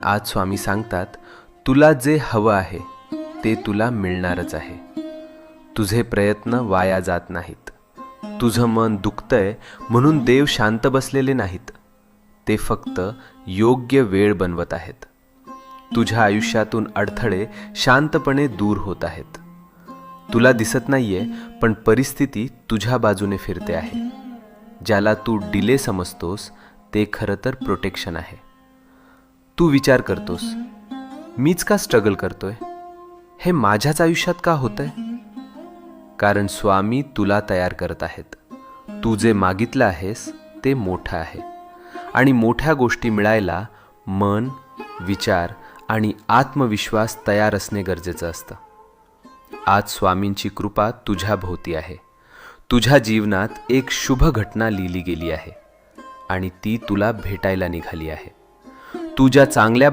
आज स्वामी सांगतात, तुला जे हवं आहे ते तुला मिळणारच आहे. तुझे प्रयत्न वाया जात नाहीत. तुझं मन दुखतंय म्हणून देव शांत बसलेले नाहीत. ते फक्त योग्य वेळ बनवत आहेत. तुझ्या आयुष्यातून अडथळे शांतपणे दूर होत आहेत. तुला दिसत नाहीये, पण परिस्थिती तुझ्या बाजूने फिरते आहे. ज्याला तू डिले समजतोस ते खरं तर प्रोटेक्शन आहे. तू विचार करतोस, मीच का स्ट्रगल करतोय, हे माझ्याच आयुष्यात का होतंय? कारण स्वामी तुला तयार करत आहेत. तू जे मागितलं आहेस ते मोठं आहे, आणि मोठ्या गोष्टी मिळायला मन, विचार आणि आत्मविश्वास तयार असणे गरजेचं असतं. आज स्वामींची कृपा तुझ्या भोवती आहे. तुझ्या जीवनात एक शुभ घटना लिहिली गेली आहे, आणि ती तुला भेटायला निघाली आहे. तुझ्या चांगल्या